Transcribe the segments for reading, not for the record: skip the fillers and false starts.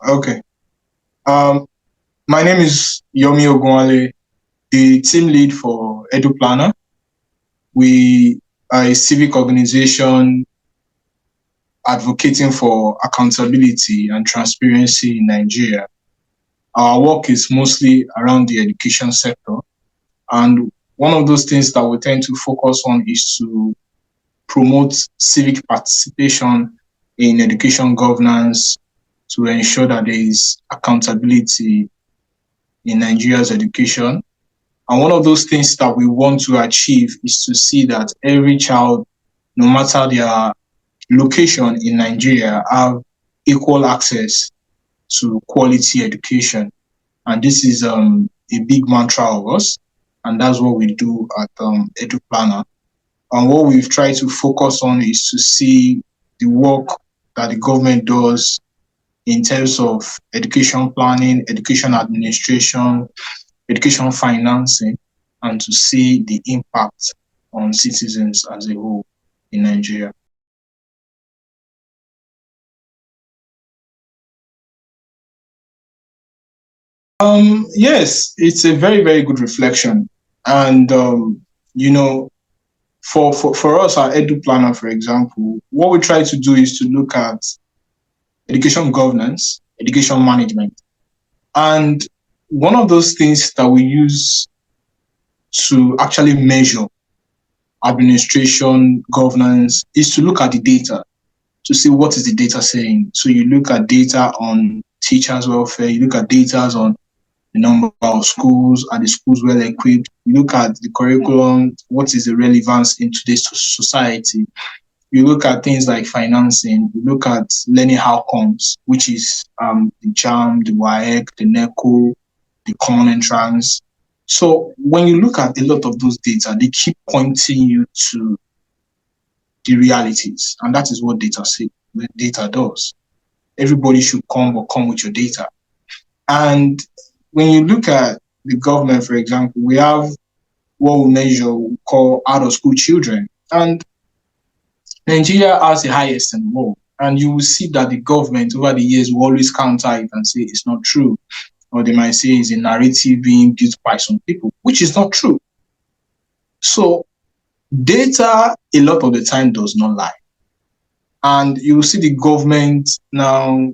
Okay. Um, my name is Yomi Ogunwale, the team lead for Eduplana. We are a civic organization advocating for accountability and transparency in Nigeria. Our work is mostly around the education sector. And one of those things that we tend to focus on is to promote civic participation in education governance to ensure that there is accountability in Nigeria's education. And one of those things that we want to achieve is to see that every child, no matter their location in Nigeria, have equal access to quality education. And this is a big mantra of us. And that's what we do at Eduplana. And what we've tried to focus on is to see the work that the government does in terms of education planning, education administration, education financing, and to see the impact on citizens as a whole in Nigeria. Yes, it's a very, very good reflection. And, for us, our Edu Planner, for example, what we try to do is to look at education governance, education management. And one of those things that we use to actually measure administration governance is to look at the data to see what is the data saying. So you look at data on teachers' welfare, you look at data on the number of schools, are the schools well equipped, you look at the curriculum, what is the relevance in today's society. You look at things like financing, you look at learning outcomes, which is the JAMB, the WAEC, the NECO, the common entrance. So when you look at a lot of those data, they keep pointing you to the realities, and that is what data does. Everybody should come with your data. And when you look at the government, for example, we have what we measure we call out of school children. And Nigeria has the highest in the world. And you will see that the government over the years will always counter it and say it's not true. Or they might say it's a narrative being built by some people, which is not true. So data a lot of the time does not lie. And you will see the government now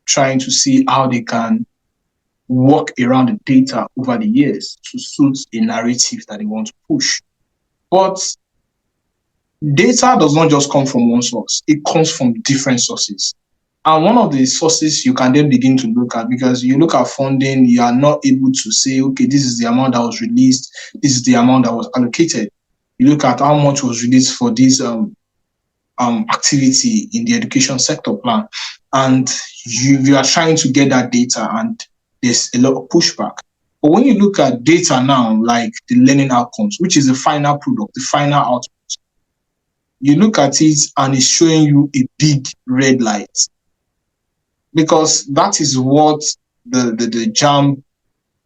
trying to see how they can work around the data over the years to suit a narrative that they want to push. But data does not just come from one source, it comes from different sources. And one of the sources you can then begin to look at, because you look at funding, you are not able to say, okay, this is the amount that was released, this is the amount that was allocated. You look at how much was released for this activity in the education sector plan, and you are trying to get that data, and there's a lot of pushback. But when you look at data now, like the learning outcomes, which is the final product, the final output, you look at it and it's showing you a big red light, because that is what the JAMB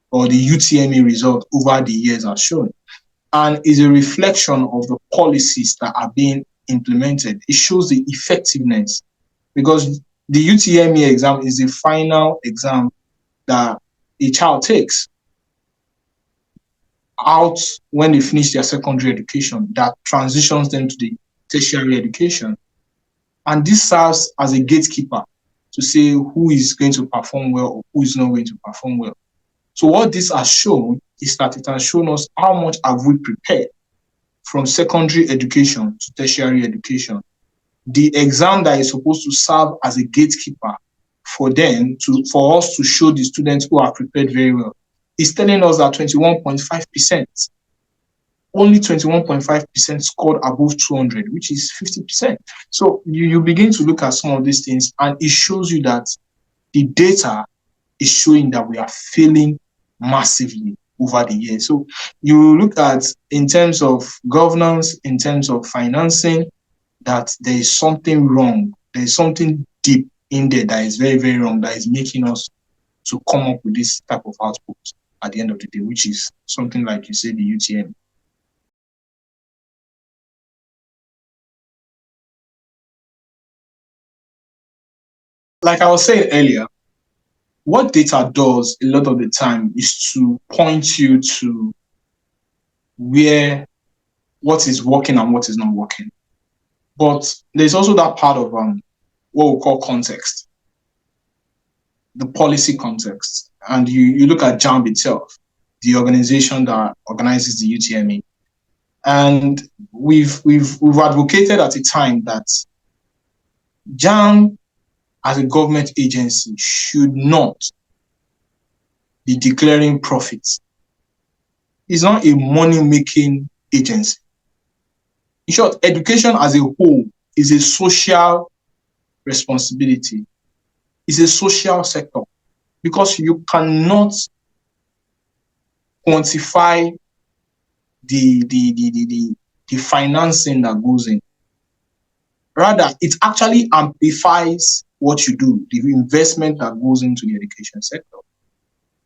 or the UTME result over the years has shown, and is a reflection of the policies that are being implemented. It shows the effectiveness, because the UTME exam is the final exam that a child takes out when they finish their secondary education that transitions them to the tertiary education. And this serves as a gatekeeper to say who is going to perform well or who is not going to perform well. So what this has shown is that it has shown us how much have we prepared from secondary education to tertiary education. The exam that is supposed to serve as a gatekeeper for them for us to show the students who are prepared very well is telling us that 21.5%, only 21.5% scored above 200, which is 50%. So you begin to look at some of these things, and it shows you that the data is showing that we are failing massively over the years. So you look at, in terms of governance, in terms of financing, that there is something wrong. There is something deep in there that is very, very wrong, that is making us to come up with this type of output at the end of the day, which is something like you say, the UTM. Like I was saying earlier, what data does a lot of the time is to point you to what is working and what is not working. But there's also that part of what we call context, the policy context. And you look at JAMB itself, the organization that organizes the UTME. And we've advocated at a time that JAMB as a government agency should not be declaring profits. It's not a money-making agency. In short, education as a whole is a social responsibility. It's a social sector because you cannot quantify the financing that goes in. Rather, it actually amplifies what you do, the investment that goes into the education sector.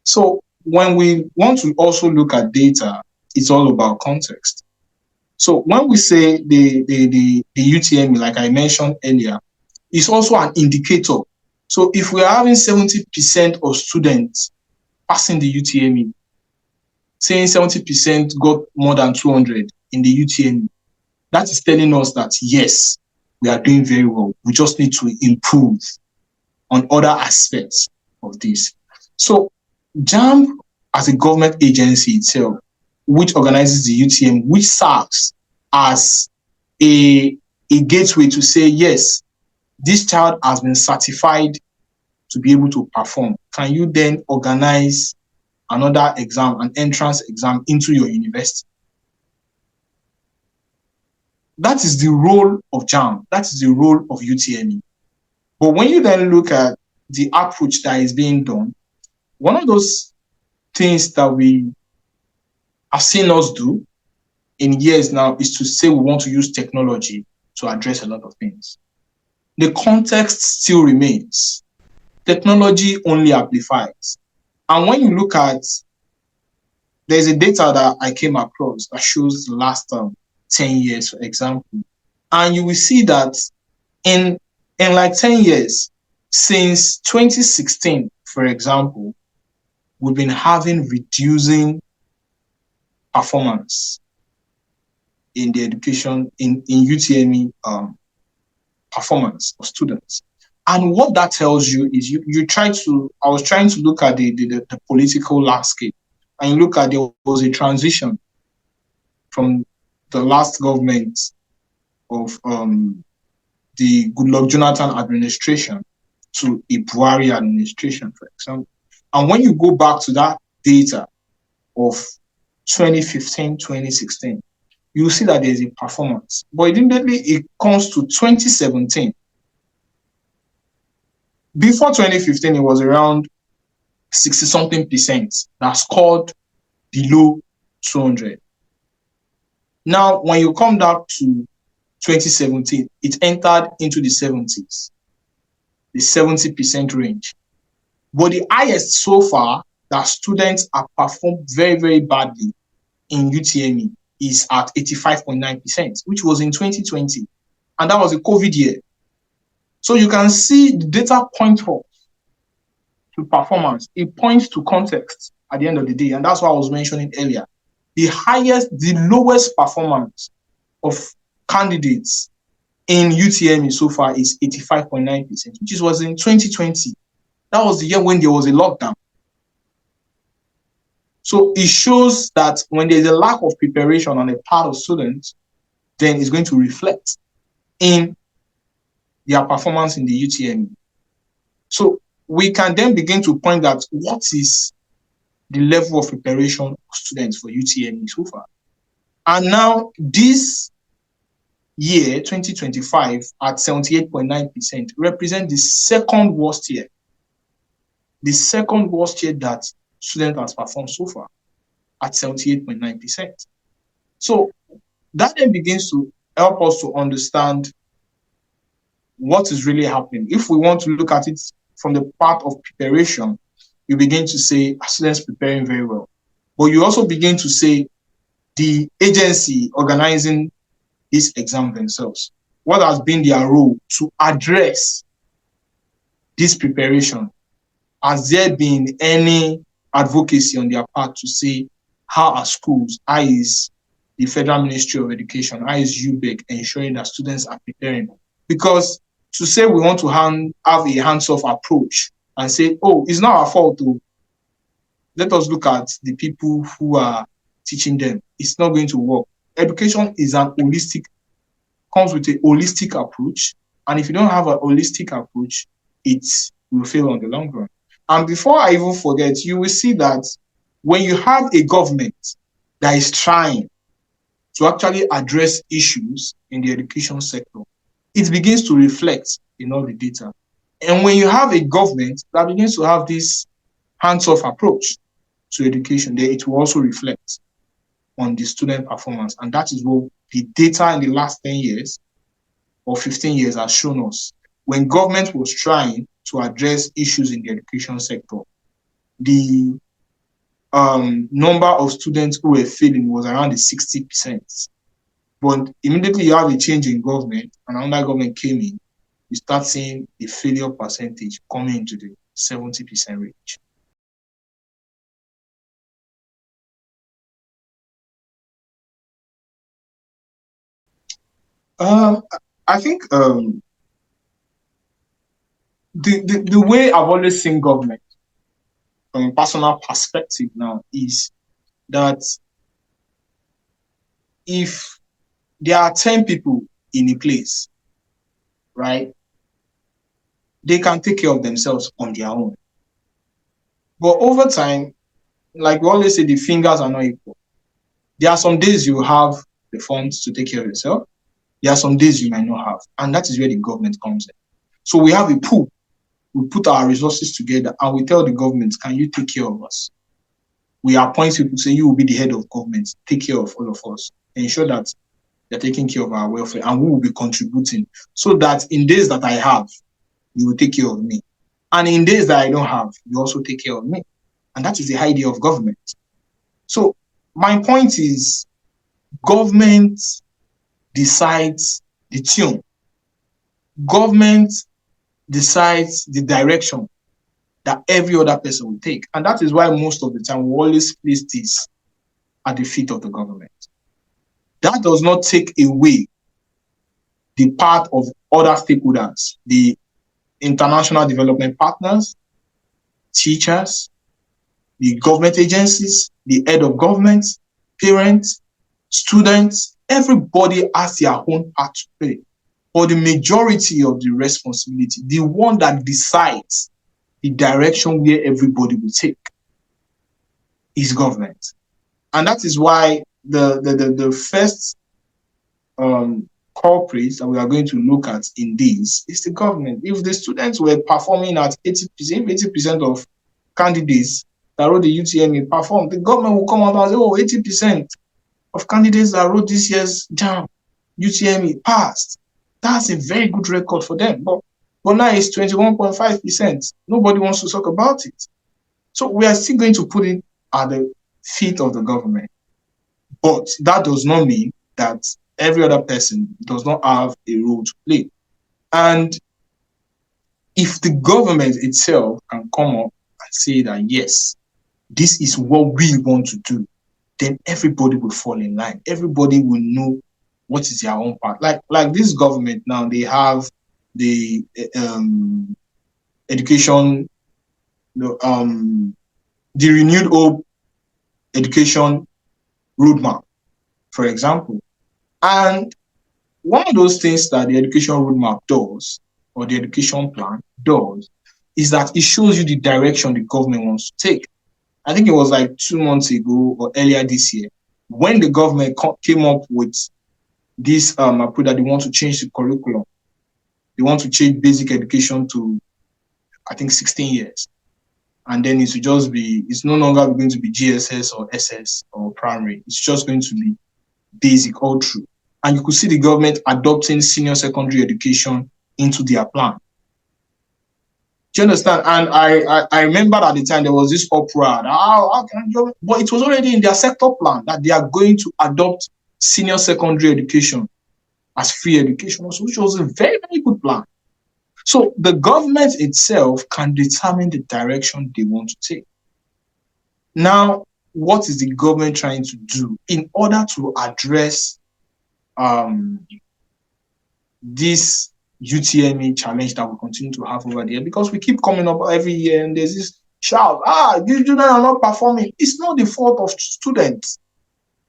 So when we want to also look at data, it's all about context. So when we say the UTME, like I mentioned earlier, is also an indicator. So if we are having 70% of students passing the UTME, saying 70% got more than 200 in the UTME, that is telling us that yes, we are doing very well. We just need to improve on other aspects of this. So JAMB as a government agency itself, which organizes the UTM, which serves as a gateway to say, yes, this child has been certified to be able to perform. Can you then organize another exam, an entrance exam into your university? That is the role of JAMB. That is the role of UTME. But when you then look at the approach that is being done, one of those things that we have seen us do in years now is to say we want to use technology to address a lot of things. The context still remains. Technology only amplifies. And when you look at, there's a data that I came across that shows the last 10 years, for example. And you will see that in like 10 years, since 2016, for example, we've been having reducing performance in the education, in UTME performance of students. And what that tells you is I was trying to look at the political landscape, and you look at there was a transition from the last government of the Goodluck Jonathan administration to a Buhari administration, for example. And when you go back to that data of 2015, 2016, you see that there's a performance. But immediately it comes to 2017. Before 2015, it was around 60-something% that scored below 200. Now, when you come down to 2017, it entered into the 70s, the 70% range. But the highest so far that students have performed very, very badly in UTME is at 85.9%, which was in 2020. And that was a COVID year. So you can see the data point to performance. It points to context at the end of the day. And that's what I was mentioning earlier. The lowest performance of candidates in UTME so far is 85.9%, which was in 2020. That was the year when there was a lockdown. So it shows that when there's a lack of preparation on the part of students, then it's going to reflect in their performance in the UTME. So we can then begin to point out what is the level of preparation of students for UTME so far. And now this year, 2025, at 78.9%, represent the second worst year. The second worst year that student has performed so far at 78.9%. So that then begins to help us to understand what is really happening. If we want to look at it from the part of preparation, you begin to say students preparing very well. But you also begin to say the agency organizing this exam themselves, what has been their role to address this preparation has there been any advocacy on their part to say how are schools, how is the Federal Ministry of Education, how is UBEC ensuring that students are preparing? Because to say we want to have a hands-off approach and say, oh, it's not our fault, though. Let us look at the people who are teaching them. It's not going to work. Education is comes with a holistic approach. And if you don't have a holistic approach, it will fail on the long run. And before I even forget, you will see that when you have a government that is trying to actually address issues in the education sector, it begins to reflect in all the data. And when you have a government that begins to have this hands-off approach to education, then it will also reflect on the student performance. And that is what the data in the last 10 years or 15 years has shown us. When government was trying to address issues in the education sector, the number of students who were failing was around the 60%. But immediately you have a change in government and another government came in, you start seeing the failure percentage coming into the 70% range. I think the way I've always seen government from a personal perspective now is that if there are 10 people in a place, right, they can take care of themselves on their own. But over time, like we always say, the fingers are not equal. There are some days you have the funds to take care of yourself. There are some days you might not have. And that is where the government comes in. So we have a pool. We put our resources together and we tell the government, can you take care of us? We appoint people to say, you will be the head of government. Take care of all of us. Ensure that they're taking care of our welfare and we will be contributing so that in days that I have, you will take care of me. And in days that I don't have, you also take care of me. And that is the idea of government. So my point is, government decides the tune. Government decides the direction that every other person will take. And that is why most of the time we always place this at the feet of the government. That does not take away the part of other stakeholders, the international development partners, teachers, the government agencies, the head of government, parents, students. Everybody has their own part to play. But the majority of the responsibility, the one that decides the direction where everybody will take, is government. And that is why the first culprits that we are going to look at in this is the government. If the students were performing at 80% of candidates that wrote the UTME performed, the government will come out and say, oh, 80% of candidates that wrote this year's JAMB, UTME passed. That's a very good record for them. But now it's 21.5%. Nobody wants to talk about it. So we are still going to put it at the feet of the government. But that does not mean that every other person does not have a role to play. And if the government itself can come up and say that, yes, this is what we want to do, then everybody will fall in line. Everybody will know what is their own part. Like this government now, they have the education, the renewed hope education roadmap, for example. And one of those things that the education roadmap does, or the education plan does, is that it shows you the direction the government wants to take. I think it was like 2 months ago or earlier this year, when the government came up with this approach that they want to change the curriculum. They want to change basic education to, I think, 16 years. And then it's no longer going to be GSS or SS or primary. It's just going to be basic all through. And you could see the government adopting senior secondary education into their plan. Do you understand? And I remember at the time there was this uproar. But it was already in their sector plan that they are going to adopt senior secondary education as free education, also, which was a very, very good plan. So the government itself can determine the direction they want to take. Now, what is the government trying to do in order to address this UTME challenge that we continue to have over there? Because we keep coming up every year and there's this shout, these children are not performing. It's not the fault of students.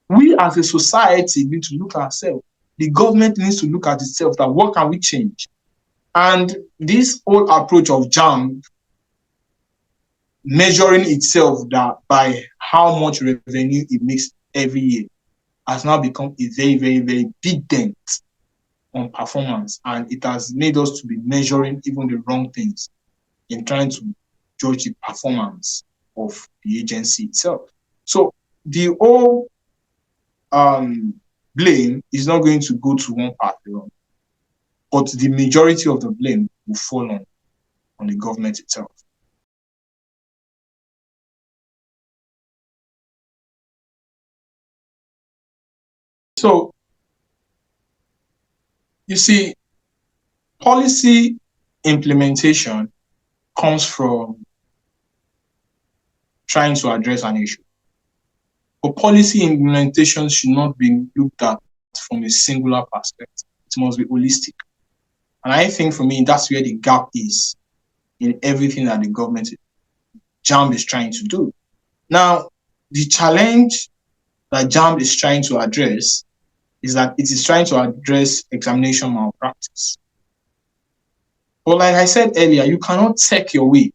We as a society need to look at ourselves. The government needs to look at itself, that what can we change? And this whole approach of JAMB measuring itself that by how much revenue it makes every year has now become a very, very, very big dent on performance. And it has made us to be measuring even the wrong things in trying to judge the performance of the agency itself. So the whole blame is not going to go to one part alone, but the majority of the blame will fall on the government itself. So, you see, policy implementation comes from trying to address an issue. But policy implementation should not be looked at from a singular perspective. It must be holistic. And I think for me, that's where the gap is in everything that the government, JAMB, is trying to do. Now, the challenge that JAMB is trying to address is that it is trying to address examination malpractice. But like I said earlier, you cannot take your way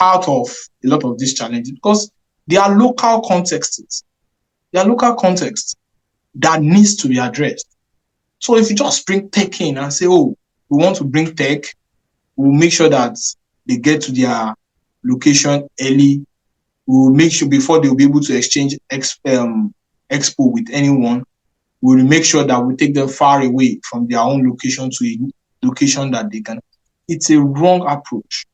out of a lot of these challenges because they are local contexts. They are local contexts that needs to be addressed. So if you just bring tech in and say, oh, we want to bring tech, we'll make sure that they get to their location early. We'll make sure before they'll be able to exchange expo with anyone, we'll make sure that we take them far away from their own location to a location that they can. It's a wrong approach.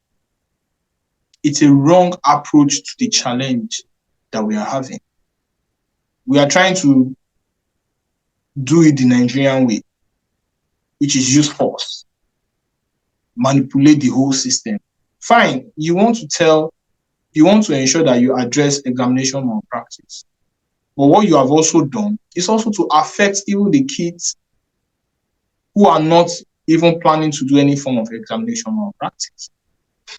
It's a wrong approach to the challenge that we are having. We are trying to do it the Nigerian way, which is use force, manipulate the whole system. Fine, you want to ensure that you address examination malpractice. But what you have also done is also to affect even the kids who are not even planning to do any form of examination malpractice.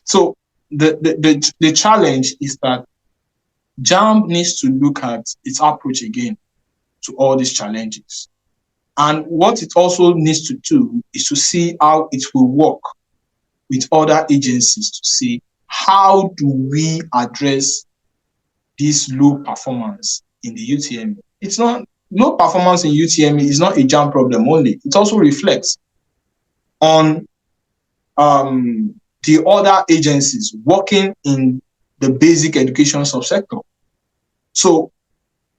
So the challenge is that JAMB needs to look at its approach again to all these challenges. And what it also needs to do is to see how it will work with other agencies to see how do we address this low performance in the UTME. It's not low performance in UTME is not a JAMB problem only. It also reflects on the other agencies working in the basic education subsector. So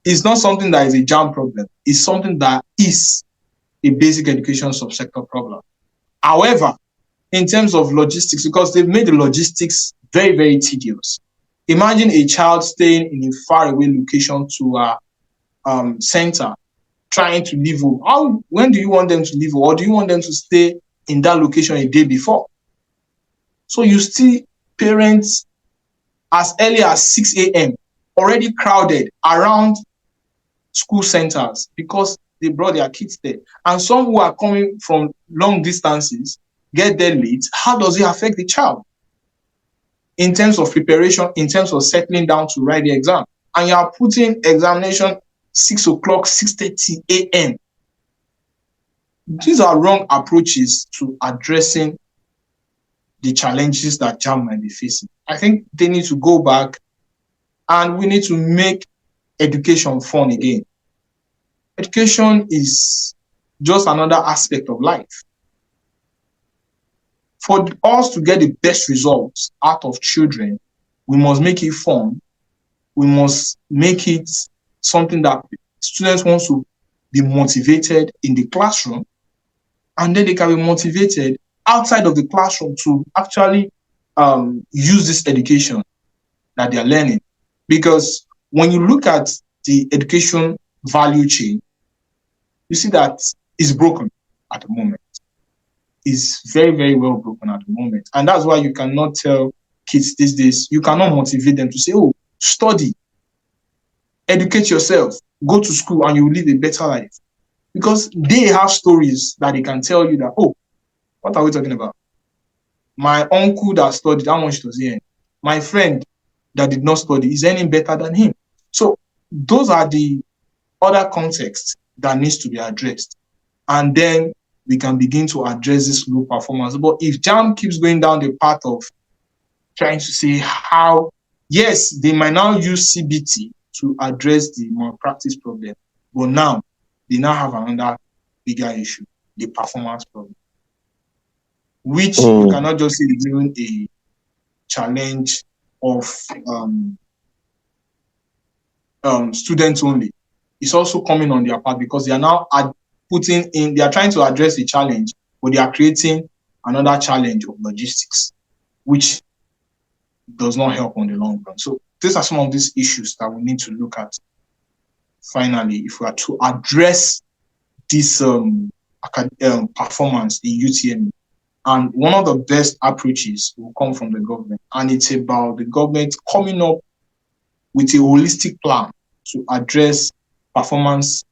it's not something that is a JAMB problem. It's something that is a basic education subsector problem. However, in terms of logistics, because they've made the logistics very, very tedious. Imagine a child staying in a faraway location to a center, trying to leave home. When do you want them to leave home? Or do you want them to stay in that location a day before? So you see parents as early as 6 a.m. already crowded around school centers because they brought their kids there. And some who are coming from long distances get there late. How does it affect the child? In terms of preparation, in terms of settling down to write the exam. And you are putting examination 6 o'clock, 6:30 a.m. These are wrong approaches to addressing the challenges that JAMB might be facing. I think they need to go back and we need to make education fun again. Education is just another aspect of life. For us to get the best results out of children, we must make it fun. We must make it something that students want to be motivated in the classroom, and then they can be motivated outside of the classroom to actually use this education that they are learning. Because when you look at the education value chain, you see that it's broken at the moment. is very, very well broken at the moment. And that's why you cannot tell kids these days, you cannot motivate them to say, oh, study, educate yourself, go to school, and you will live a better life. Because they have stories that they can tell you that, oh, what are we talking about? My uncle that studied, how much does he earn? My friend that did not study is earning better than him. So those are the other contexts that needs to be addressed. And then we can begin to address this low performance. But if JAMB keeps going down the path of trying to say how, yes, they might now use CBT to address the malpractice problem, but now they now have another bigger issue, the performance problem, which you cannot just say is even a challenge of students only. It's also coming on their part because they are now they are trying to address the challenge, but they are creating another challenge of logistics, which does not help on the long run. So these are some of these issues that we need to look at. Finally, if we are to address this performance in UTME, and one of the best approaches will come from the government, and it's about the government coming up with a holistic plan to address performance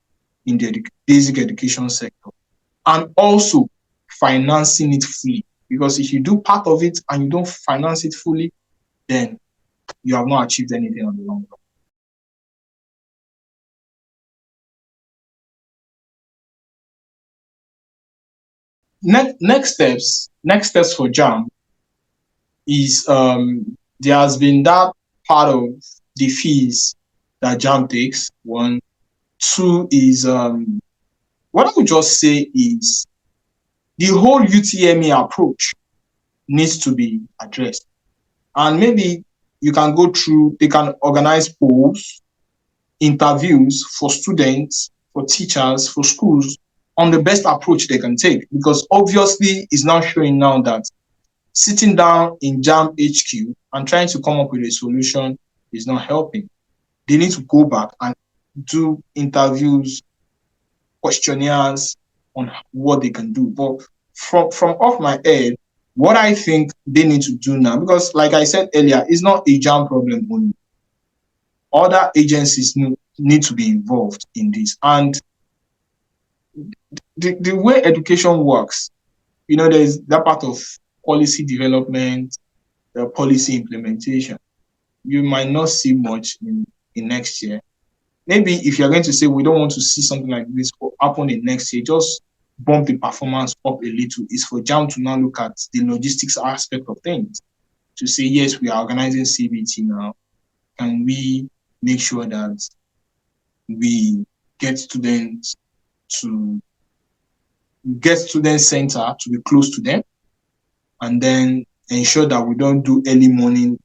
in the basic education sector, and also financing it fully. Because if you do part of it and you don't finance it fully, then you have not achieved anything on the long run. Next steps for JAMB is there has been that part of the fees that JAMB takes. One, two is what I would just say is the whole UTME approach needs to be addressed. And maybe you can go through, they can organize polls, interviews for students, for teachers, for schools on the best approach they can take. Because obviously it's now showing now that sitting down in JAMB HQ and trying to come up with a solution is not helping. They need to go back and do interviews, questionnaires on what they can do. But from off my head, what I think they need to do now, because like I said earlier, it's not a JAMB problem only. Other agencies need to be involved in this. And the way education works, there's that part of policy development, policy implementation. You might not see much in next year. Maybe if you're going to say we don't want to see something like this happen in next year, just bump the performance up a little. Is for JAMB to now look at the logistics aspect of things. To say, yes, we are organizing CBT now. Can we make sure that we get student center to be close to them, and then ensure that we don't do early morning,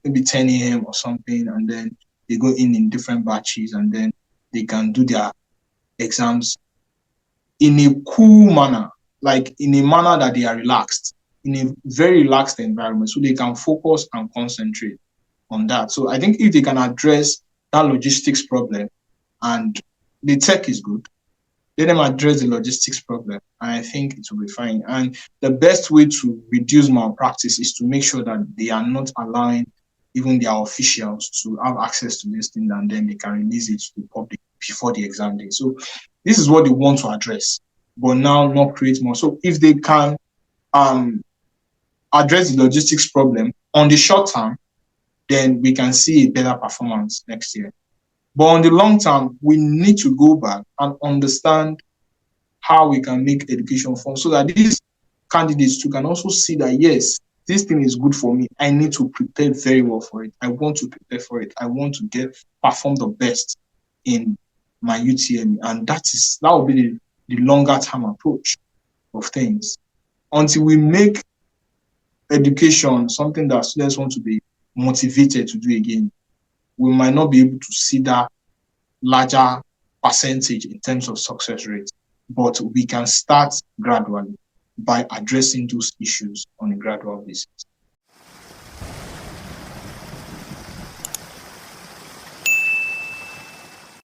maybe 10 a.m. or something, and then they go in different batches, and then they can do their exams in a cool manner, like in a manner that they are relaxed, in a very relaxed environment, so they can focus and concentrate on that. So I think if they can address that logistics problem, and the tech is good, let them address the logistics problem, and I think it will be fine. And the best way to reduce malpractice is to make sure that they are not allowing even their officials to have access to this thing, and then they can release it to the public before the exam day. So this is what they want to address, but now not create more. So if they can address the logistics problem on the short term, then we can see a better performance next year. But on the long term, we need to go back and understand how we can make education fun, so that these candidates too can also see that, yes, this thing is good for me. I need to prepare very well for it. I want to prepare for it. I want to perform the best in my UTME. And that will be the longer term approach of things. Until we make education something that students want to be motivated to do again, we might not be able to see that larger percentage in terms of success rate. But we can start gradually by addressing those issues on a gradual basis.